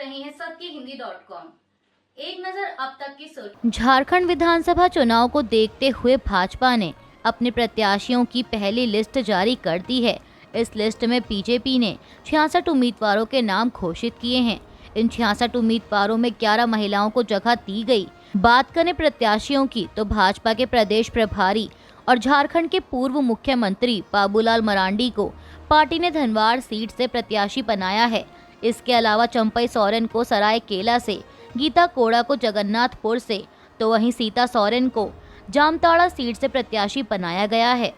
रहे हैं सबकीहिंदी.com। एक नजर अब तक की सुर्खियां। झारखंड विधानसभा चुनाव को देखते हुए भाजपा ने अपने प्रत्याशियों की पहली लिस्ट जारी कर दी है। इस लिस्ट में बीजेपी ने 66 उम्मीदवारों के नाम घोषित किए हैं। इन 66 उम्मीदवारों में 11 महिलाओं को जगह दी गई। बात करें प्रत्याशियों की तो भाजपा के प्रदेश प्रभारी और झारखंड के पूर्व मुख्यमंत्री बाबूलाल मरांडी को पार्टी ने धनवाड़ सीट से प्रत्याशी बनाया है। इसके अलावा चंपई सोरेन को सरायकेला से, गीता कोड़ा को जगन्नाथपुर से, तो वहीं सीता सोरेन को जामताड़ा सीट से प्रत्याशी बनाया गया है।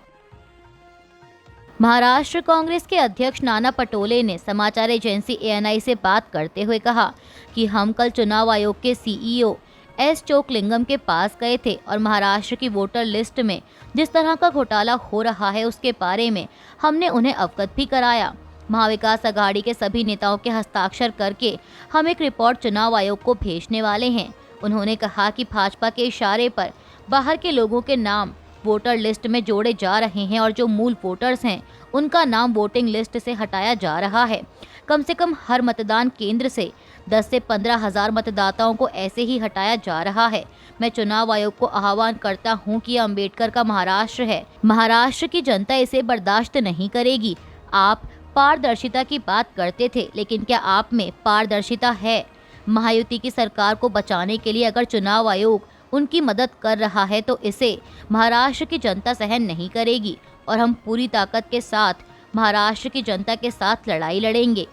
महाराष्ट्र कांग्रेस के अध्यक्ष नाना पटोले ने समाचार एजेंसी ANI से बात करते हुए कहा कि हम कल चुनाव आयोग के CEO S चोकलिंगम के पास गए थे और महाराष्ट्र की वोटर लिस्ट में जिस तरह का घोटाला हो रहा है उसके बारे में हमने उन्हें अवगत भी कराया। महाविकास अघाड़ी के सभी नेताओं के हस्ताक्षर करके हम एक रिपोर्ट चुनाव आयोग को भेजने वाले हैं। उन्होंने कहा कि भाजपा के इशारे पर बाहर के लोगों के नाम वोटर लिस्ट में जोड़े जा रहे हैं और जो मूल वोटर्स हैं उनका नाम वोटिंग लिस्ट से हटाया जा रहा है। कम से कम हर मतदान केंद्र से 10 से 15 हजार मतदाताओं को ऐसे ही हटाया जा रहा है। मैं चुनाव आयोग को आह्वान करता हूं कि अम्बेडकर का महाराष्ट्र है। महाराष्ट्र की जनता इसे बर्दाश्त नहीं करेगी। आप पारदर्शिता की बात करते थे, लेकिन क्या आप में पारदर्शिता है? महायुति की सरकार को बचाने के लिए अगर चुनाव आयोग उनकी मदद कर रहा है तो इसे महाराष्ट्र की जनता सहन नहीं करेगी और हम पूरी ताकत के साथ महाराष्ट्र की जनता के साथ लड़ाई लड़ेंगे।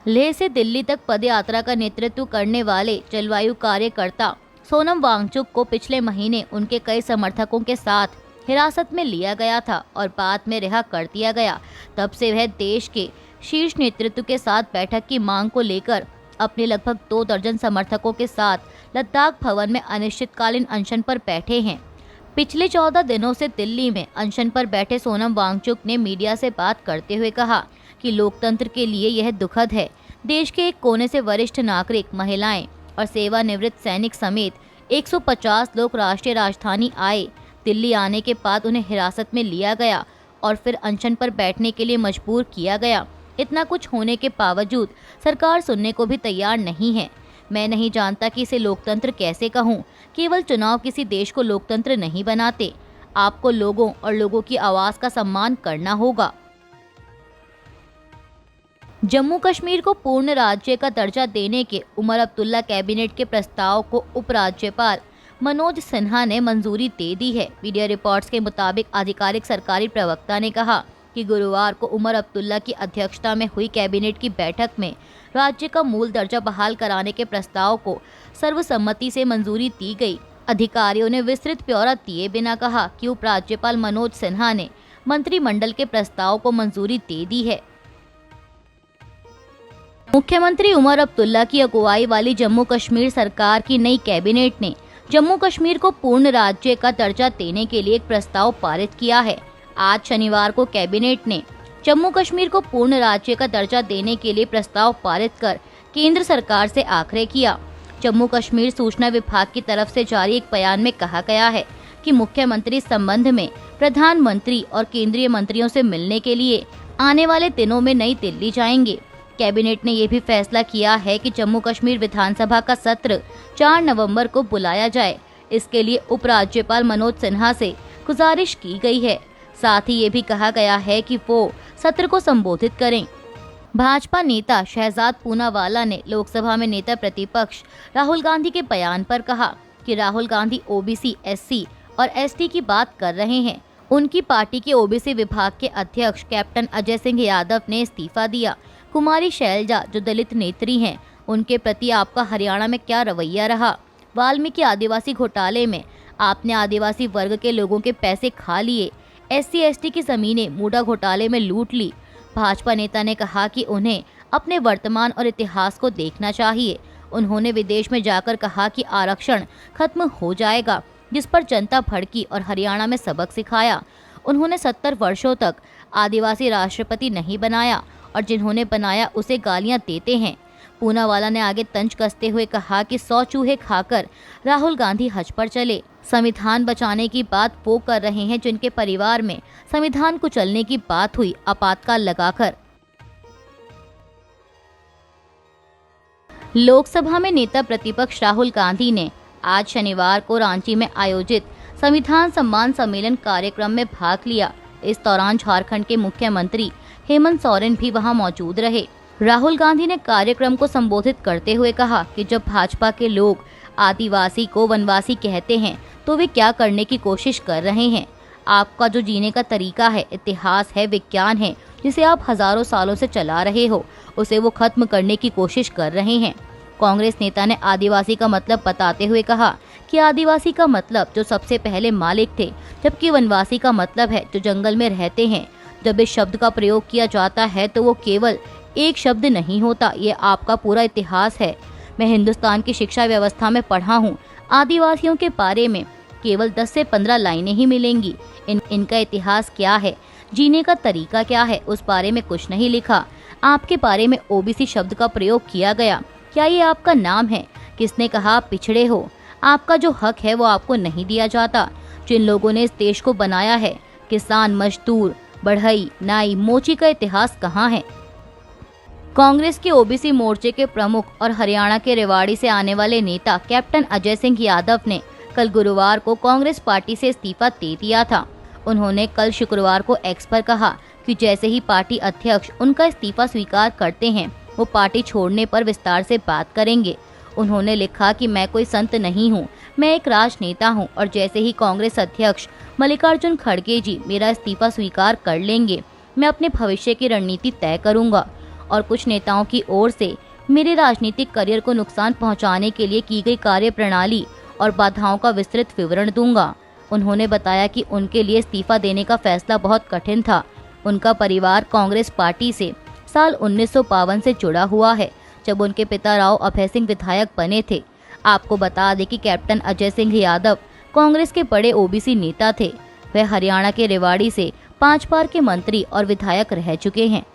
लेह से दिल्ली तक पदयात्रा का नेतृत्व करने वाले जलवायु कार्यकर्ता सोनम वांगचुक को पिछले महीने उनके कई समर्थकों के साथ हिरासत में लिया गया था और बाद में रिहा कर दिया गया। तब से वह देश के शीर्ष नेतृत्व के साथ बैठक की मांग को लेकर अपने लगभग 2 दर्जन समर्थकों के साथ लद्दाख भवन में अनिश्चितकालीन अनशन पर बैठे हैं। पिछले 14 दिनों से दिल्ली में अनशन पर बैठे सोनम वांगचुक ने मीडिया से बात करते हुए कहा कि लोकतंत्र के लिए यह दुखद है। देश के एक कोने से वरिष्ठ नागरिक, महिलाएं और सेवानिवृत्त सैनिक समेत 150 लोग राष्ट्रीय राजधानी आए। दिल्ली आने के बाद उन्हें हिरासत में लिया गया और फिर अनशन पर बैठने के लिए मजबूर किया गया। इतना कुछ होने के बावजूद सरकार सुनने को भी तैयार नहीं है। मैं नहीं जानता कि इसे लोकतंत्र कैसे कहूं। केवल चुनाव किसी देश को लोकतंत्र नहीं बनाते। आपको लोगों और लोगों की आवाज का सम्मान करना होगा। जम्मू कश्मीर को पूर्ण राज्य का दर्जा देने के उमर अब्दुल्ला कैबिनेट के प्रस्ताव को उपराज्यपाल मनोज सिन्हा ने मंजूरी दे दी है। मीडिया रिपोर्ट्स के मुताबिक आधिकारिक सरकारी प्रवक्ता ने कहा कि गुरुवार को उमर अब्दुल्ला की अध्यक्षता में हुई कैबिनेट की बैठक में राज्य का मूल दर्जा बहाल कराने के प्रस्ताव को सर्वसम्मति से मंजूरी दी गई। अधिकारियों ने विस्तृत ब्यौरा दिए बिना कहा कि उपराज्यपाल मनोज सिन्हा ने मंत्रिमंडल के प्रस्ताव को मंजूरी दे दी है। मुख्यमंत्री उमर अब्दुल्ला की अगुवाई वाली जम्मू कश्मीर सरकार की नई कैबिनेट ने जम्मू कश्मीर को पूर्ण राज्य का दर्जा देने के लिए एक प्रस्ताव पारित किया है। आज शनिवार को कैबिनेट ने जम्मू कश्मीर को पूर्ण राज्य का दर्जा देने के लिए प्रस्ताव पारित कर केंद्र सरकार से आग्रह किया। जम्मू कश्मीर सूचना विभाग की तरफ से जारी एक बयान में कहा गया है कि मुख्यमंत्री इस संबंध में प्रधानमंत्री और केंद्रीय मंत्रियों से मिलने के लिए आने वाले दिनों में नई दिल्ली जाएंगे। कैबिनेट ने यह भी फैसला किया है कि जम्मू कश्मीर विधानसभा का सत्र 4 नवंबर को बुलाया जाए। इसके लिए उपराज्यपाल मनोज सिन्हा से गुजारिश की गई है। साथ ही ये भी कहा गया है कि वो सत्र को संबोधित करें। भाजपा नेता शहजाद पूनावाला ने लोकसभा में नेता प्रतिपक्ष राहुल गांधी के बयान पर कहा कि राहुल गांधी OBC, SC और ST की बात कर रहे हैं। उनकी पार्टी के OBC विभाग के अध्यक्ष कैप्टन अजय सिंह यादव ने इस्तीफा दिया। कुमारी शैलजा जो दलित नेत्री हैं, उनके प्रति आपका हरियाणा में क्या रवैया रहा? वाल्मीकि आदिवासी घोटाले में आपने आदिवासी वर्ग के लोगों के पैसे खा लिए। SC, ST की जमीनें मूडा घोटाले में लूट ली। भाजपा नेता ने कहा कि उन्हें अपने वर्तमान और इतिहास को देखना चाहिए। उन्होंने विदेश में जाकर कहा कि आरक्षण खत्म हो जाएगा, जिस पर जनता भड़की और हरियाणा में सबक सिखाया। उन्होंने 70 वर्षों तक आदिवासी राष्ट्रपति नहीं बनाया और जिन्होंने बनाया उसे गालियां देते हैं। पूनावाला ने आगे तंज कसते हुए कहा कि 100 चूहे खाकर राहुल गांधी हज पर चले। संविधान बचाने की बात वो कर रहे हैं जिनके परिवार में संविधान कुचलने की बात हुई आपातकाल लगाकर। लोकसभा में नेता प्रतिपक्ष राहुल गांधी ने आज शनिवार को रांची में आयोजित संविधान सम्मान सम्मेलन कार्यक्रम में भाग लिया। इस दौरान झारखंड के मुख्यमंत्री हेमंत सोरेन भी वहां मौजूद रहे। राहुल गांधी ने कार्यक्रम को संबोधित करते हुए कहा कि जब भाजपा के लोग आदिवासी को वनवासी कहते हैं तो वे क्या करने की कोशिश कर रहे हैं। आपका जो जीने का तरीका है, इतिहास है, विज्ञान है, जिसे आप हजारों सालों से चला रहे हो, उसे वो खत्म करने की कोशिश कर रहे हैं। कांग्रेस नेता ने आदिवासी का मतलब बताते हुए कहा कि आदिवासी का मतलब जो सबसे पहले मालिक थे, जबकि वनवासी का मतलब है जो जंगल में रहते हैं। जब इस शब्द का प्रयोग किया जाता है तो वो केवल एक शब्द नहीं होता, ये आपका पूरा इतिहास है। मैं हिंदुस्तान की शिक्षा व्यवस्था में पढ़ा हूँ, आदिवासियों के बारे में केवल 10 से 15 लाइनें ही मिलेंगी। इनका इतिहास क्या है, जीने का तरीका क्या है, उस बारे में कुछ नहीं लिखा। आपके बारे में ओबीसी शब्द का प्रयोग किया गया। क्या ये आपका नाम है? किसने कहा आप पिछड़े हो? आपका जो हक है वो आपको नहीं दिया जाता। जिन लोगों ने इस देश को बनाया है, किसान, मजदूर, बढ़ई, नाई, मोची का इतिहास कहाँ है? कांग्रेस के ओबीसी मोर्चे के प्रमुख और हरियाणा के रेवाड़ी से आने वाले नेता कैप्टन अजय सिंह यादव ने कल गुरुवार को कांग्रेस पार्टी से इस्तीफा दे दिया था। उन्होंने कल शुक्रवार को एक्स पर कहा कि जैसे ही पार्टी अध्यक्ष उनका इस्तीफा स्वीकार करते हैं, वो पार्टी छोड़ने पर विस्तार से बात करेंगे। उन्होंने लिखा कि मैं कोई संत नहीं हूँ, मैं एक राजनेता हूँ और जैसे ही कांग्रेस अध्यक्ष मल्लिकार्जुन खड़गे जी मेरा इस्तीफा स्वीकार कर लेंगे, मैं अपने भविष्य की रणनीति तय करूंगा और कुछ नेताओं की ओर से मेरे राजनीतिक करियर को नुकसान पहुंचाने के लिए की गई कार्य प्रणाली और बाधाओं का विस्तृत विवरण दूंगा। उन्होंने बताया कि उनके लिए इस्तीफा देने का फैसला बहुत कठिन था। उनका परिवार कांग्रेस पार्टी से साल 1952 से जुड़ा हुआ है, जब उनके पिता राव अभय सिंह विधायक बने थे। आपको बता दें कि कैप्टन अजय सिंह यादव कांग्रेस के बड़े ओबीसी नेता थे। वह हरियाणा के रेवाड़ी से 5 बार के मंत्री और विधायक रह चुके हैं।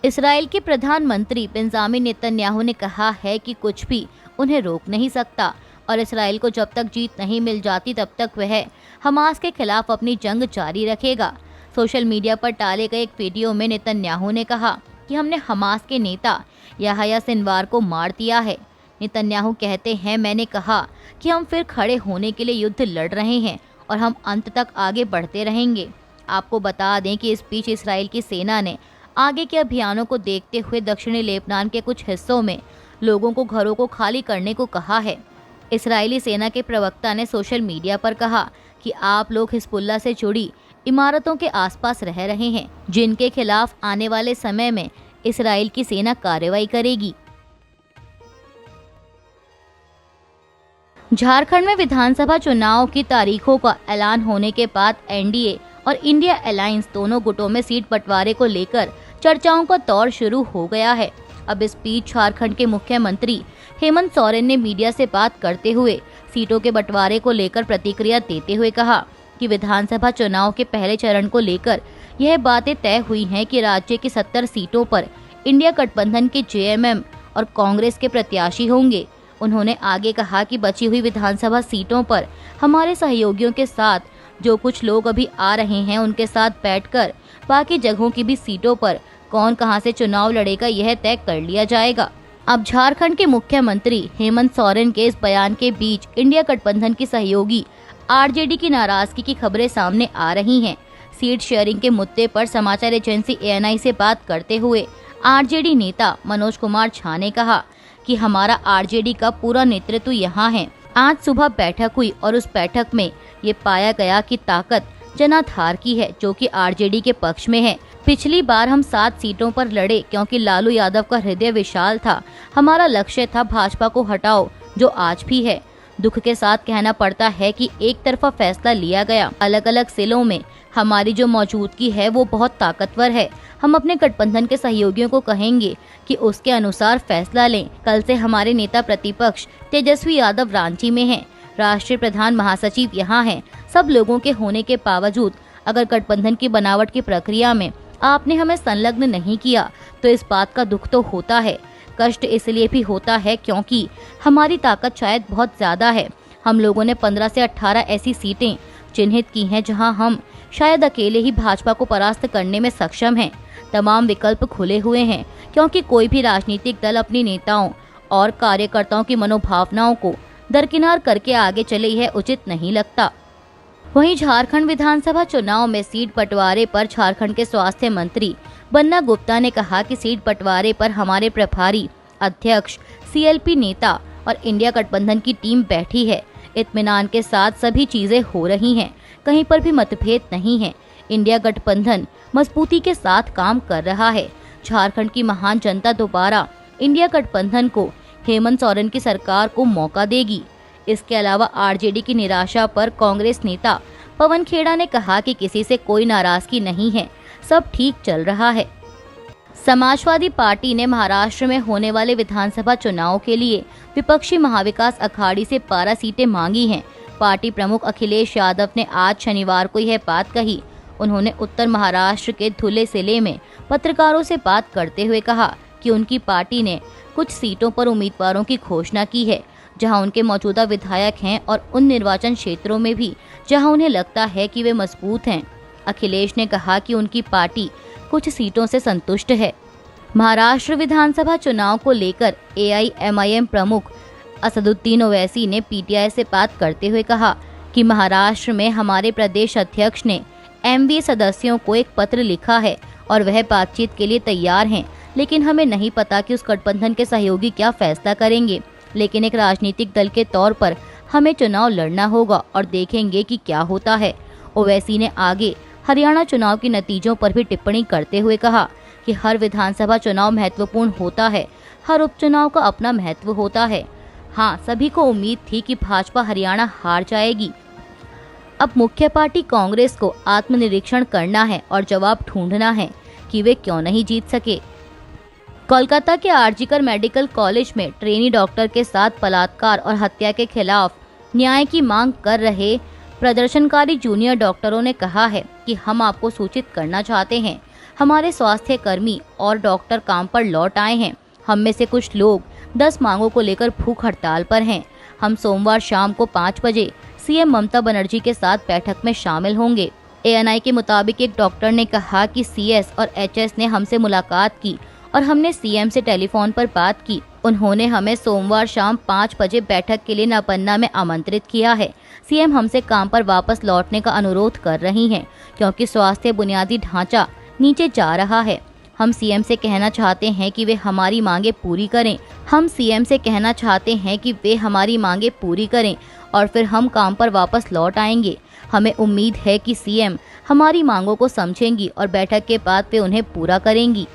इसराइल के प्रधानमंत्री बेंजामिन नेतन्याहू ने कहा है कि कुछ भी उन्हें रोक नहीं सकता और इसराइल को जब तक जीत नहीं मिल जाती तब तक वह हमास के खिलाफ अपनी जंग जारी रखेगा। सोशल मीडिया पर डाले गए एक वीडियो में नेतन्याहू ने कहा कि हमने हमास के नेता याह्या सिनवार को मार दिया है। नेतन्याहू कहते हैं, मैंने कहा कि हम फिर खड़े होने के लिए युद्ध लड़ रहे हैं और हम अंत तक आगे बढ़ते रहेंगे। आपको बता दें कि इस बीच इसराइल की सेना ने आगे के अभियानों को देखते हुए दक्षिणी लेबनान के कुछ हिस्सों में लोगों को घरों को खाली करने को कहा है। इस्राएली सेना के प्रवक्ता ने सोशल मीडिया पर कहा कि आप लोग हिजबुल्लाह से जुड़ी इमारतों के आसपास रह रहे हैं, जिनके खिलाफ आने वाले समय में इस्राएल की सेना कार्रवाई करेगी। झारखंड में विधानसभा चुनाव की तारीखों का ऐलान होने के बाद एनडीए और इंडिया अलायंस दोनों गुटों में सीट बंटवारे को लेकर चर्चाओं का दौर शुरू हो गया है। अब इस बीच झारखंड के मुख्यमंत्री हेमंत सोरेन ने मीडिया से बात करते हुए सीटों के बंटवारे को लेकर प्रतिक्रिया देते हुए कहा कि विधानसभा चुनाव के पहले चरण को लेकर यह बातें तय हुई हैं कि राज्य की 70 सीटों पर इंडिया गठबंधन के जेएमएम और कांग्रेस के प्रत्याशी होंगे। उन्होंने आगे कहा कि बची हुई विधानसभा सीटों पर हमारे सहयोगियों के साथ जो कुछ लोग अभी आ रहे हैं, उनके साथ बैठकर बाकी जगहों की भी सीटों पर कौन कहां से चुनाव लड़ेगा यह तय कर लिया जाएगा। अब झारखंड के मुख्यमंत्री हेमंत सोरेन के इस बयान के बीच इंडिया गठबंधन की सहयोगी आरजेडी की नाराजगी की खबरें सामने आ रही हैं। सीट शेयरिंग के मुद्दे पर समाचार एजेंसी एएनआई से बात करते हुए आरजेडी नेता मनोज कुमार झा ने कहा कि हमारा आरजेडी का पूरा नेतृत्व यहाँ है। आज सुबह बैठक हुई और उस बैठक में ये पाया गया कि ताकत जनाधार की है, जो कि आरजेडी के पक्ष में है। पिछली बार हम 7 सीटों पर लड़े क्योंकि लालू यादव का हृदय विशाल था। हमारा लक्ष्य था भाजपा को हटाओ, जो आज भी है। दुख के साथ कहना पड़ता है कि एक तरफा फैसला लिया गया। अलग अलग जिलों में हमारी जो मौजूदगी है वो बहुत ताकतवर है। हम अपने गठबंधन के सहयोगियों को कहेंगे कि उसके अनुसार फैसला लें। कल से हमारे नेता प्रतिपक्ष तेजस्वी यादव रांची में हैं। राष्ट्रीय प्रधान महासचिव यहाँ हैं। सब लोगों के होने के बावजूद अगर गठबंधन की बनावट की प्रक्रिया में आपने हमें संलग्न नहीं किया तो इस बात का दुख तो होता है। कष्ट इसलिए भी होता है क्योंकि हमारी ताकत शायद बहुत ज्यादा है। हम लोगों ने 15 से 18 ऐसी सीटें चिन्हित की हैं जहां हम शायद अकेले ही भाजपा को परास्त करने में सक्षम हैं। तमाम विकल्प खुले हुए हैं क्योंकि कोई भी राजनीतिक दल अपने नेताओं और कार्यकर्ताओं की मनोभावनाओं को दरकिनार करके आगे चले यह उचित नहीं लगता। वहीं झारखंड विधानसभा चुनाव में सीट बंटवारे पर झारखंड के स्वास्थ्य मंत्री बन्ना गुप्ता ने कहा कि सीट बंटवारे पर हमारे प्रभारी अध्यक्ष, सीएलपी नेता और इंडिया गठबंधन की टीम बैठी है। इत्मीनान के साथ सभी चीजें हो रही हैं, कहीं पर भी मतभेद नहीं है। इंडिया गठबंधन मजबूती के साथ काम कर रहा है। झारखंड की महान जनता दोबारा इंडिया गठबंधन को हेमंत सोरेन की सरकार को मौका देगी। इसके अलावा आरजेडी की निराशा पर कांग्रेस नेता पवन खेड़ा ने कहा कि किसी से कोई नाराजगी नहीं है, सब ठीक चल रहा है। समाजवादी पार्टी ने महाराष्ट्र में होने वाले विधानसभा चुनाव के लिए विपक्षी महाविकास अखाड़ी से 12 सीटें मांगी हैं। पार्टी प्रमुख अखिलेश यादव ने आज शनिवार को यह बात कही। उन्होंने उत्तर महाराष्ट्र के धुले जिले में पत्रकारों से बात करते हुए कहा कि उनकी पार्टी ने कुछ सीटों पर उम्मीदवारों की घोषणा की है जहां उनके मौजूदा विधायक हैं और उन निर्वाचन क्षेत्रों में भी जहां उन्हें लगता है कि वे मजबूत हैं। अखिलेश ने कहा कि उनकी पार्टी कुछ सीटों से संतुष्ट है। महाराष्ट्र विधानसभा चुनाव को लेकर एआईएमआईएम प्रमुख असदुद्दीन ओवैसी ने पीटीआई से बात करते हुए कहा कि महाराष्ट्र में हमारे प्रदेश अध्यक्ष ने एमवीए सदस्यों को एक पत्र लिखा है और वह बातचीत के लिए तैयार हैं, लेकिन हमें नहीं पता कि उस गठबंधन के सहयोगी क्या फैसला करेंगे। लेकिन एक राजनीतिक दल के तौर पर हमें चुनाव लड़ना होगा और देखेंगे कि क्या होता है। ओवैसी ने आगे हरियाणा चुनाव के नतीजों पर भी टिप्पणी करते हुए कहा कि हर विधानसभा चुनाव महत्वपूर्ण होता है, हर उपचुनाव का अपना महत्व होता है। हाँ, सभी को उम्मीद थी कि भाजपा हरियाणा हार जाएगी। अब मुख्य पार्टी कांग्रेस को आत्मनिरीक्षण करना है और जवाब ढूंढना है कि वे क्यों नहीं जीत सके। कोलकाता के आरजीकर मेडिकल कॉलेज में ट्रेनी डॉक्टर के साथ बलात्कार और हत्या के खिलाफ न्याय की मांग कर रहे प्रदर्शनकारी जूनियर डॉक्टरों ने कहा है कि हम आपको सूचित करना चाहते हैं, हमारे स्वास्थ्य कर्मी और डॉक्टर काम पर लौट आए हैं। हम में से कुछ लोग 10 मांगों को लेकर भूख हड़ताल पर हैं। हम सोमवार शाम को 5 बजे सीएम ममता बनर्जी के साथ बैठक में शामिल होंगे। एएनआई के मुताबिक एक डॉक्टर ने कहा कि सीएस और एचएस ने हमसे मुलाकात की और हमने सीएम से टेलीफोन पर बात की। उन्होंने हमें सोमवार शाम 5 बजे बैठक के लिए नापन्ना में आमंत्रित किया है। सीएम हमसे काम पर वापस लौटने का अनुरोध कर रही हैं क्योंकि स्वास्थ्य बुनियादी ढांचा नीचे जा रहा है। हम सीएम से कहना चाहते हैं कि वे हमारी मांगे पूरी करें। हम सीएम से कहना चाहते हैं कि वे हमारी मांगे पूरी करें और फिर हम काम पर वापस लौट आएंगे। हमें उम्मीद है कि सीएम हमारी मांगों को समझेंगी और बैठक के बाद वे उन्हें पूरा करेंगी।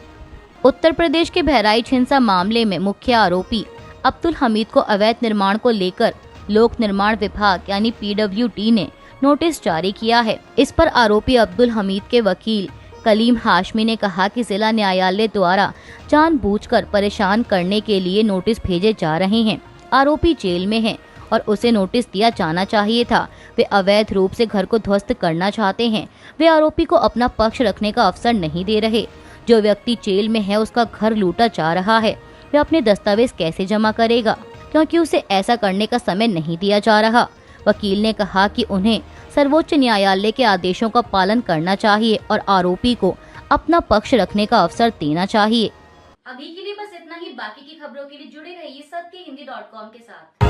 उत्तर प्रदेश के बहराइच हिंसा मामले में मुख्य आरोपी अब्दुल हमीद को अवैध निर्माण को लेकर लोक निर्माण विभाग यानी पीडब्ल्यूडी ने नोटिस जारी किया है। इस पर आरोपी अब्दुल हमीद के वकील कलीम हाशमी ने कहा कि जिला न्यायालय द्वारा जानबूझकर परेशान करने के लिए नोटिस भेजे जा रहे हैं। आरोपी जेल में है और उसे नोटिस दिया जाना चाहिए था। वे अवैध रूप से घर को ध्वस्त करना चाहते हैं। वे आरोपी को अपना पक्ष रखने का अवसर नहीं दे रहे। जो व्यक्ति जेल में है उसका घर लूटा जा रहा है, वे अपने दस्तावेज कैसे जमा करेगा क्योंकि उसे ऐसा करने का समय नहीं दिया जा रहा। वकील ने कहा कि उन्हें सर्वोच्च न्यायालय के आदेशों का पालन करना चाहिए और आरोपी को अपना पक्ष रखने का अवसर देना चाहिए। अभी के लिए बस इतना ही। बाकी की खबरों के लिए जुड़े रहिए सत्यहिंदी.com के साथ।